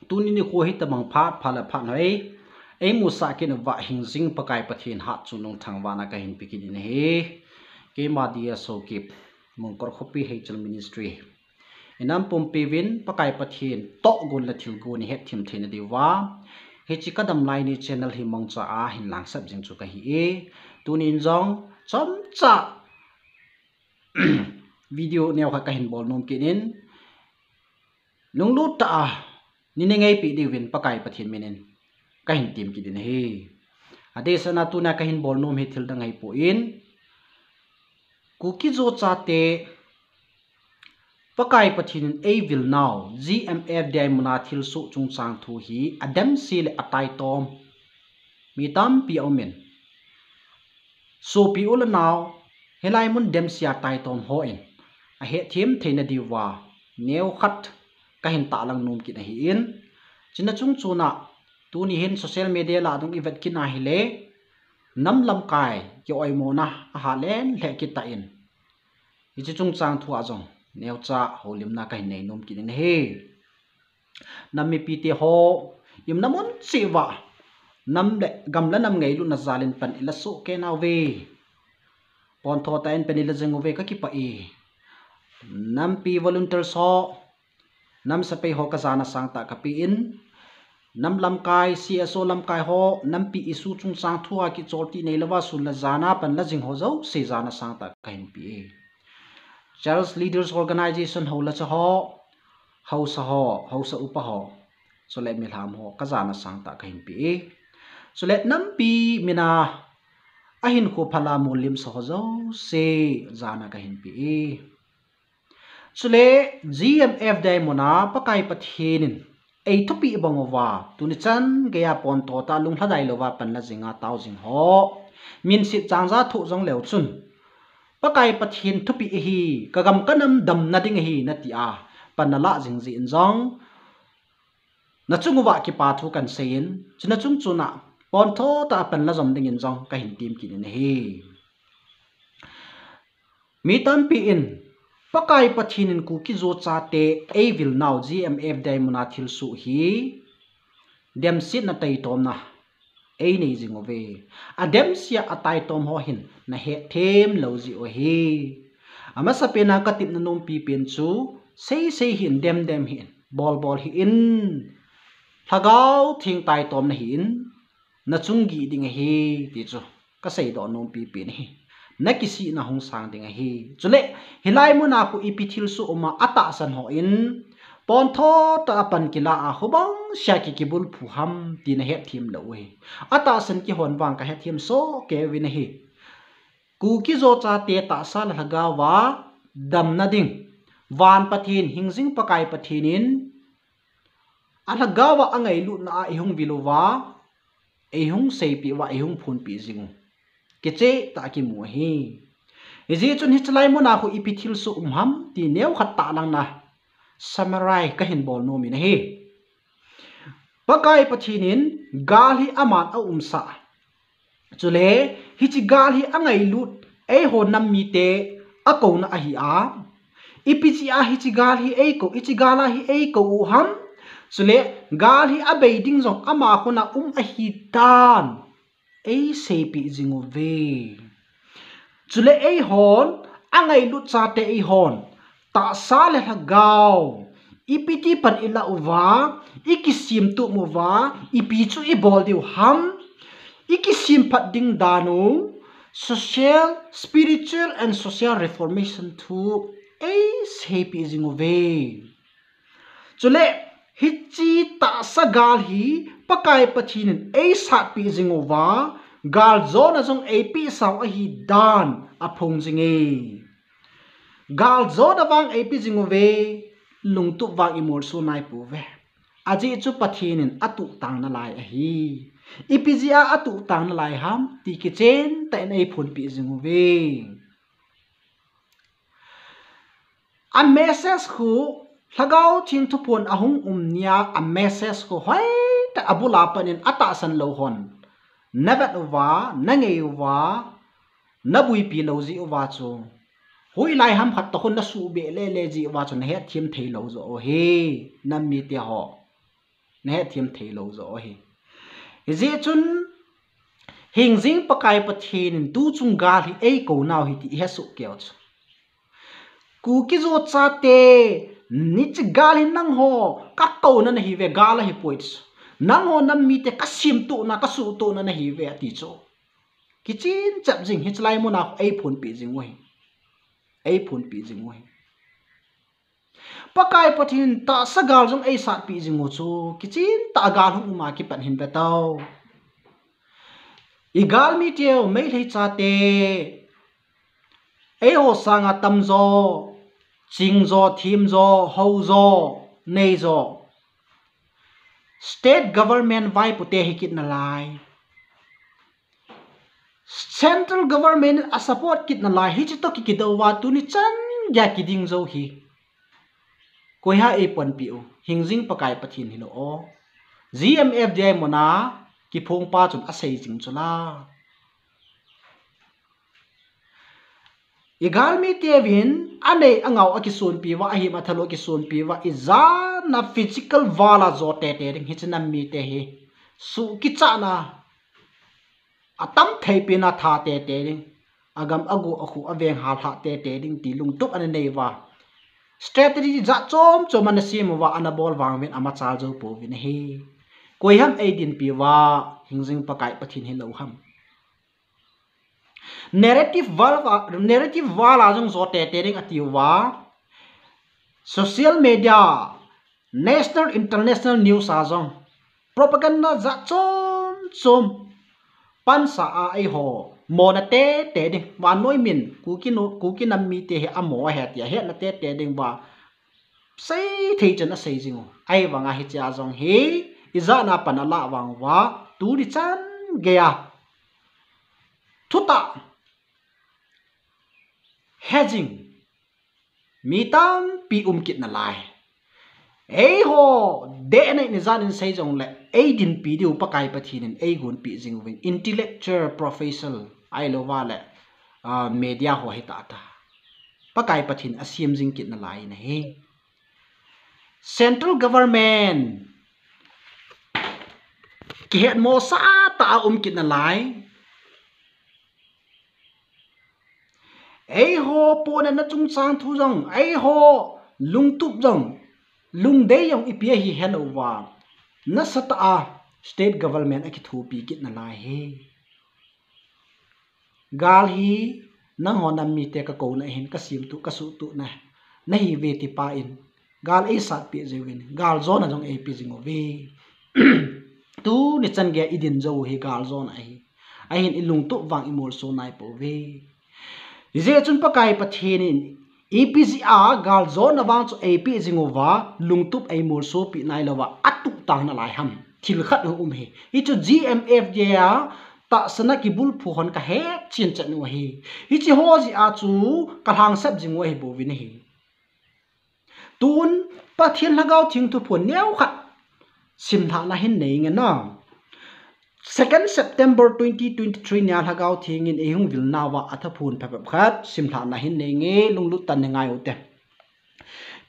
tunin ni ko hita bang phala phat noi ei musa kin wa hingjing pakai pathin hat chunung thangwana ka hin pikin he ke madia sokip mongkor khopi hechal ministry enam pompivin pakai pathin to gun la thilgu ni het thim thina diwa hechi kadam lai ni channel hi mongcha a hin langsap jing chu ka hi e tunin jong chomcha video neo ka hin bol nom kinin nunglu ta ni nengai pi diwin pakai pathin minen ka hin tim ki din he ade sana tuna ka hin bol nom he thil dangai po in kuki zo cha te pakai pathin a will now gmf dai muna thil su chung chang thu hi adam sil atai tom mi tam pi omen so pi ul now helai mun dem sia tai tom ho in a he thim theina diwa neu khat ka hin ta lang num ki na hi in china chung chuna tu ni hin social media la dung ivet ki na hi le nam lam kai ki oi mo na a ha len le ki ta in hi chung chang thu a jong neu cha holim na kai nei num ki na he nam mi pi te ho yum namun siwa nam le gam la nam ngei lu na zalin pan ila su ke na we pon tho ta en pen ila jeng we ka ki pa e nam pi volunteer so nam sa pe ho ka zana sang ta ka pi in nam lam kai cso lam kai ho nam pi isu chung sang thua ki chorti nei lawa sun la zana pan la jing ho zo se zana sang ta ka hin pi e Charles Leaders Organization ho la cha ho ho sa upa ho so let mi lam ho ka zana sang ta ka hin pi e so let nam pi mina ahin ko phala mulim so ho zo se zana ka hin pi e sule gmf dai mona pakai pathinin ei thupi bangowa tunichan geya pon to ta lung hladai lowa panna jinga taw jing ho min sit changza thu jong leu chun pakai pathin thupi hi kagam kanam dam na ding hi na ti a panala jing ji injong na chungwa ki pa thu kan sein china chung chuna pon tho ta panla jom ding injong ka hin tim ki ne hi mi tam pi in pakai pathinin ku ki zo cha te a will now gmf dai muna thil su hi dem sit na tai tom na ei nei jing ove adem sia atai tom ho hin na he them lo ji o hi ama sa pena ka tip na nom pi pen chu sei hin dem hin bol hi in thagau thing tai tom na hin na chungi ding hi ti chu ka sei do nom pi pen hi nakisi na hong sang ding hi chule hilai mu na ku ipithil su uma ata san ho in pon tho ta pan kila a hobang shaki kibul phu ham tin he thim lo we ata san ki hon wang ka he thim so ke win hi ku ki zo cha te ta sal haga wa dam na ding wan pathin hingjing pakai pathinin alhaga wa angai lu na a hung biluwa e hung sei pi wa e hung phun pi jing keche ta ki mu hi ezi chun hi chlai mo na khu ipithil su ham ti neu khat ta lang na samurai ka hin bol no mi na hi pakai pathinin gal hi aman a umsa chule hi chi gal hi angai lut ei ho nam mi te a ko na a hi a ipichi a hi chi gal hi ei ko ichi gala hi ei ko ham chule gal hi a beiding jong ama khona a hi tan ei sepi jingu ve chule ei hon angai lut cha te ei hon ta sa le hagao ipiti pan ila uwa ikisim tu muwa ipi chu i bol diu ham ikisim phat ding danu social spiritual and social reformation thu ei sepi jingu ve chule hichi ta sa gal hi pakai pathin ei sat pi jingowa gal zona jong ei pi saw a hi dan a phong jinge gal zona wang ei pi jingove lungtu wang imor su nai pu ve aji chu pathin atu tang na lai a hi ipizia atu tang na lai ham ti ki chen ta nei phun pi jingove a message khu lagau chin thu pon ahung nia a message ko hoi ta abula panin ata san lo hon nabat wa nangei wa nabui pi lo ji wa chu hui lai ham khat to khun na su be le ji wa chon he thim thei lo zo he nam mi te ho ne thim thei lo zo he ji chun hình ding pakai pathin tu chung ga hi ei ko naw hi ti he su keo ch ku ki zo cha te ni ch gal hin nang ho ka ko na hi ve gal hi poits nang ho nam mi te ka sim tu na ka su tu na hi ve ti cho ki chin chap jing hi chlai mo na ei phun pi jing wei ei phun pi jing wei pakai pathin ta sagal jong ei sat pi jing ngo chu ki chin ta gal hu ma ki pan hin be tao igal mi teo mei thei cha te ei ho sanga tam zo ching zo thim zo ho zo nei zo state government vai pute hikit na lai central government a support kit na lai hi chi to ki do wa tu ni chan ya ki ding zo hi koi ha e pon pi o hingjing pakai pathin hi lo o GMFDI mona ki phong pa chun a sei jing chula igal mi tevin ane angau akisun pi wa hi mathalo kisun pi wa iza na physical wala zo te te ring hichna mi te hi su ki cha na atam thei pi na tha te te ring agam agu akhu aveng ha tha te te ring ti lung tup ane nei wa strategy za chom chom an sim wa anabol wang wen ama chal zo po win hi koi ham ei din pi wa hingjing pakai pathin hi lo ham narrative wala jong zo te te ring ati wa social media national international news a jong propaganda za chom pan sa a ai ho mo na te te ding wa noi min ku ki nam mi te he amo he tia he na te te ding ba sei thei chen a sei jing ai wanga hi cha jong he iza na panala wang wa tu ri chan ge ya thuta hedging mitang pi kit na lai ei ho de nei ni zan in sei jong le ei din pi diu pakai pathin ei gun pi jing win intellectual professional ai lo wa le media ho hi ta ta pakai pathin asiam jing kit na lai na he central government ki het mo sa ta kit na lai ei ho po na chung sang thu jong ei ho lung tup jong lung de yong ipia hi hen over na sata a state government a ki thu pi kit na lai he gal hi na honam mi te ka ko na hin ka sim tu ka su tu na hi ve ti pa in gal e sat pi je win gal zo na jong e pi jing ve tu ni chan ge idin zo hi gal zo na hi a hin ilung tu wang imol so nai po ve je chun pakai pathin in EPCA gal zo na wang chu AP jingova lungtup ai mor so pi nai lawa atu tang na lai ham thil khat he hi chu GMF ya ta sana ki bul phu hon ka he chin chan no hi hi chi ho ji a chu ka hang sap jing hi bo win hi tun pathin lagaw thing tu phun neu khat sim tha na hin nei nge na 2nd September 2023 nya lagaw thing in ehung vil nawa athaphun phap khat sim tha na hin nei nge lunglu tan ngai ute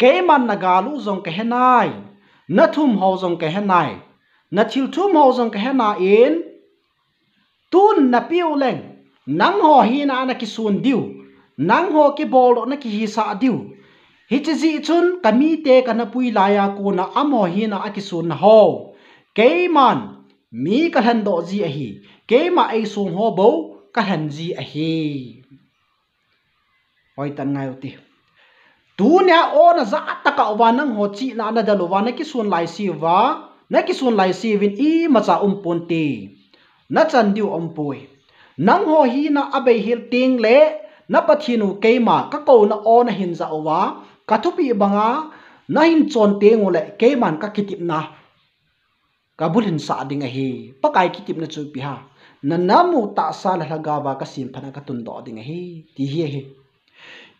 ke man na galu jong ka henai na thum ho jong ka henai na thil thum ho jong ka hena in tun na piu leng nang ho hi na ki sun diu nang ho ki bol na ki hi sa diu hi chi ji chun kami te kana pui laya ko na amo hi na ki sun ho ke man mi ka han do ji a hi ke ma ai sung ho bo ka han ji a hi oi tan ngai uti tu nya o na za ta ka wa nang ho chi na na da lo wa na ki sun lai si wa na ki sun lai si win i ma cha pon ti na chan diu poi nang ho hi na abai hil ting le na pathinu ke ma ka ko na o na hin za wa ka thu pi banga na hin chon te ngole ke man ka kitip na kabul hin sa ding a hi pakai kitip na chu pi ha na namu ta sa la ga ba ka sim phana ka tun do ding a hi ti hi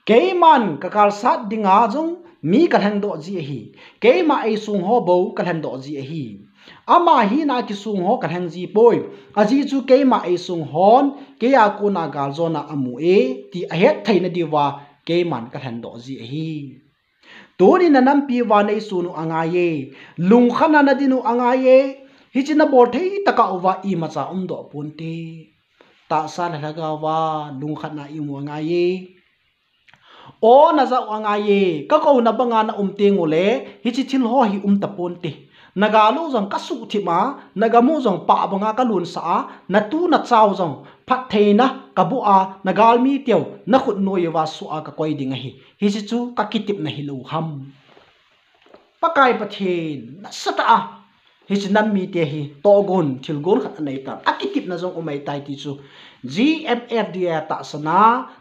ke man ka kal sat dinga jong mi ka hang do ji hi ke ma ai sung ho bo ka han do ji hi ama hi na ki sung ho ka hang ji poi aji chu ke ma ai sung hon ke ya ko na gal zo na amu e ti a het thaina diwa ke man ka than do ji hi tuni na nam pi wa nei sunu anga ye lung khana na dinu anga ye hi china bor thei taka uwa I ma cha do punte ta sa la ga wa lung khana I mu anga ye o na za anga ye ka ko na banga na te ngole hi chi thil ho hi ta punte naga lu jong ka su thima naga mu jong pa banga ka lun sa na tu na chaw jong phat theina ka bu a nagal mi teu na khut noi wa su a ka koi ding hi hi chi chu ka kitip na hi lo ham pakai pathin na sata a hi chi nam mi te hi to gon thil gon khat nei ta akitip na jong umai tai ti chu GMF dia ta sana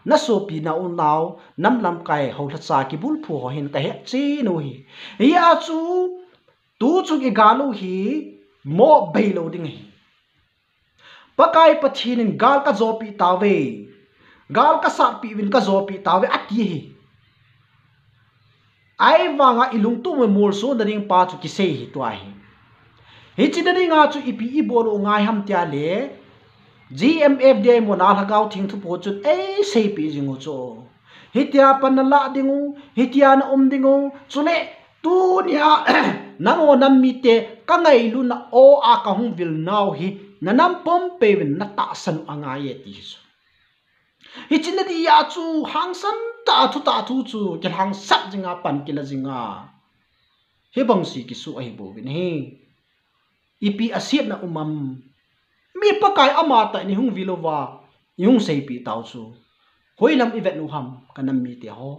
na so pi na un naw nam lam kai ho tha cha ki bul phu ho hin ka he chi no hi ya chu tu chu ki galu hi mo beilo ding hi pakai pathinin gal ka zo pi tawe gal ka sa pi win ka zo pi tawe ati hi ai wanga ilung tu me mol so daring pa chu ki sei hi to ai hi chi daring a chu ipi I bolo ngai ham tia le GMF de mo na lagaw thing thu po chu e sei pi jingu cho hitia panala dingu hitia na dingu chule tu nia nango nam mi te ka ngai lu na o a ka hung vil naw hi nanam pom pe win na ta san anga ye ti so hi chin di ya chu hang san ta thu chu ke hang sap jinga pan kila jinga he bang si ki su ai bo win he ipi asiat na mi pakai ama ta ni hung vilova yung sei pi tau chu hoilam ivet nu ham kanam mi te ho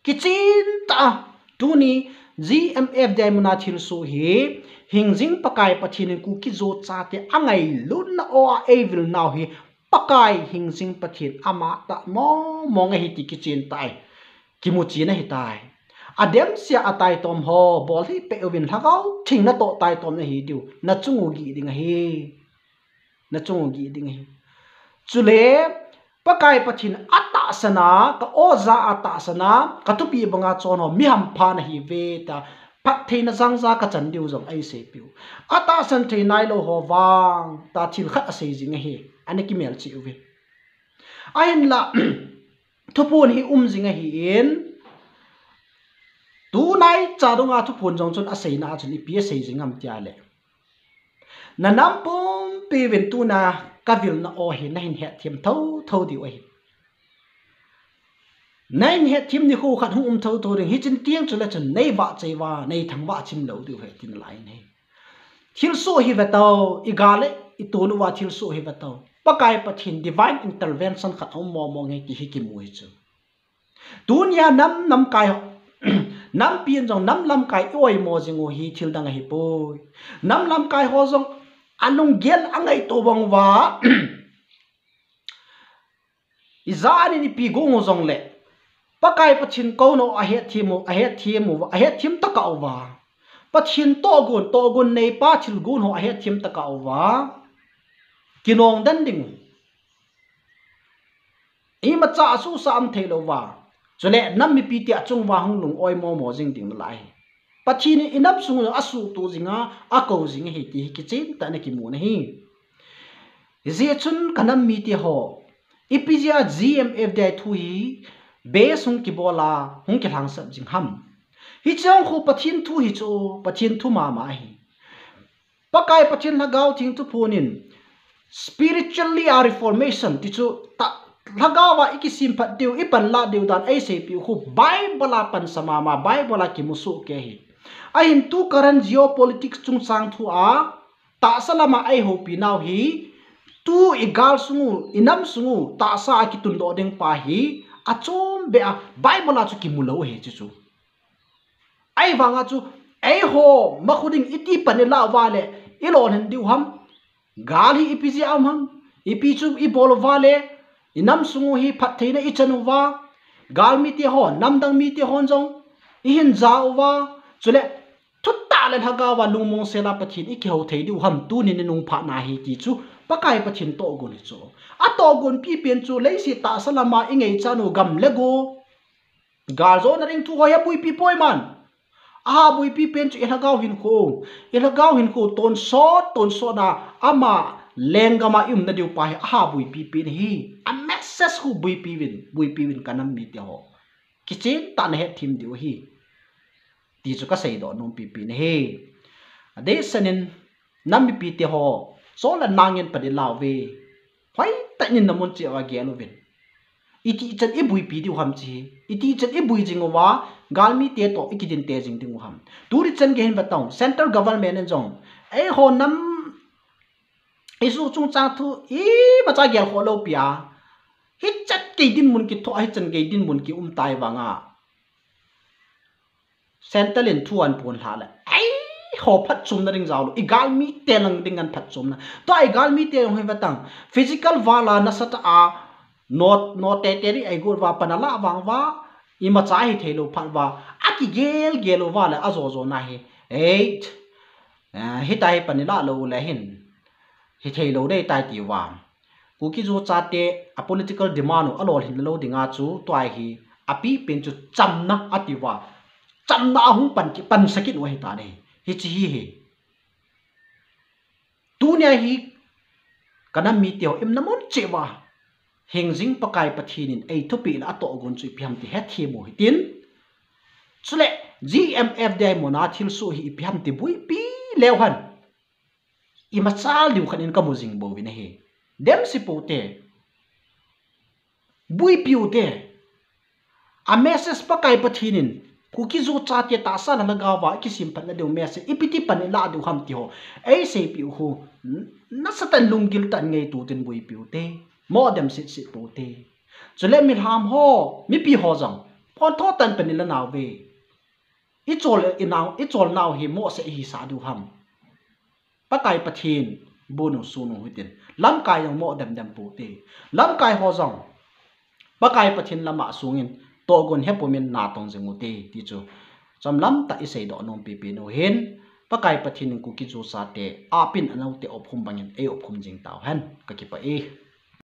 kichin ta tuni GMF daimuna thil so hi hingjing pakai pathin ku ki zo cha te angai lun na o a evil now hi pakai hingjing pathin ama ta mo ngai hi ti kichin tai kimuchi na hi tai adem sia atai tom ho bol hi pe ovin thagau thing na to tai tom na hi diu na chungu gi ding hi na chungu gi ding hi chule pakai pathin ata sana ka oza ata sana ka tu pi banga chon ho mi ham pha na hi ve ta pat theina jangza ka chan diu jong ai se piu ata san thei nai lo ho wang ta thil khat ase jing hi ani ki mel chi uve ain la thupun hi jing hi in tu nai cha donga thu phun jong chon asei na chuni pi sei jingam tia le na nam pom pe ven tu na ka vil na o hi na hin he thiam tho di oi nain he thiam ni khu khat hum tho ring hi chin tiang chula chun nei wa chei wa nei thang wa chim lo du he tin lai nei thil so hi ve taw I gale I tu nu wa thil so hi ve taw pakai pathin divine intervention khat hom mo nge ki hi ki mu hi chu dunya nam kai nam pian jong nam lam kai oi mo jingo hi thil dang hi poi nam lam kai ho jong anung gel angai to bang wa izani ni pi gong jong le pakai pathin ko no a he thimu ta ka wa pathin to gun nei pa thil gun ho a he thim ta ka wa kinong dan ding I ma cha su sam thelo wa chole nam mi pi ti achung wa hung lung oi mo jing ding lai pathin inap sung asu tu jinga a ko jing hi ti ki chin ta na ki mu na hi je chun kanam mi ti ho ipja GMF dai thu hi be sung ki bola hung ki thang sab jing ham hi chang khu pathin thu hi chu pathin thu ma hi pakai pathin na gau thing tu phunin spiritually a reformation ti chu ta lagawa ikisim phat diu ipan la diu dan ai se pi khu bible pan samama bible ki musu ke hi ahin tu current geopolitics chung sang thu a ta salama ai ho pi now hi tu igal sungu inam sungu ta sa ki tun do ding pa hi achom be a bible chu ki mulo he chu ai wanga chu ai ho makhuding iti panela wale ilon hen diu ham gali ipji am ham ipi chu I bol wale inam sungu hi phatheina I chanuwa galmi ti ho namdang mi ti hon jong I hin zawa chule thutta le thaga wa lungmong sela pathin I ki ho thei du ham tu ni nung pha na hi ti chu pakai pathin to gun chu a to gun pi pen chu leisi ta salama ingei chanu gam lego gal zo na ring thu ho ya pui pi poi man a bui pi pen chu elagaw hin ko ton so na ama lengama na diu pa ha bui pi pi hi a message hu bui pi win kanam mi te ho kichin ta na he thim diu hi ti chu ka sei do nom pi pi ne he ade sanin nam pi te ho so la nangin pa de law ve hoi ta nin namon chi wa ge lo vin iti chan e bui pi diu ham chi iti chan e bui jing wa galmi te to ikidin te jing ding ham turi chan ge hin batong central government en jong e ho nam isu chung chang thu ba cha gel ho lo pia hi chat ke din mun ki tho ai chan ke din mun ki tai wanga central in thuan pon hla la ai ho phat chum na ring jaw lo igal mi te lang ding an phat chum na to igal mi te hoi batang physical wala na sat a not te te ri ai gur wa panala wang wa ima cha hi thelo phat wa aki gel wa la azo na he eight hi tai panila lo la hin hi thelo dei tai ti wa ku ki zo cha te a political demand alol hin lo dinga chu toai hi api pen chu chamna atiwa chamna hung pan sakit wa hi ta ne hi chi hi tu nya hi kana mi teo im namon chewa hengjing pakai pathinin ei thupi la to gon chu piam ti he thi mo hitin chule GMF dai mona thil su hi piam ti bui pi lewhan ima chal diu khanin ka mujing bo win he dem si pote bui piu te a message pakai pathinin kuki zo cha te ta sa na ga wa ki sim phan na de message ipiti pan la du ham ti ho ei se piu hu na satan lungil tan ngei tu tin bui piu te mo dem sit pote chule mi ham ho mi pi ho jang phon tho tan pan la naw ve i chol naw hi mo se hi sa du ham pakai pathin bunu sunu hutin lam kai yang mo dem pote lam kai ho jang pakai pathin lama sungin to gon hepomin na tong jengu te ti chu cham lam ta isei do nom pi pi no hen pakai pathin ku ki chu sa te apin anau te ophum bangin e ophum jing taw han ka ki pa e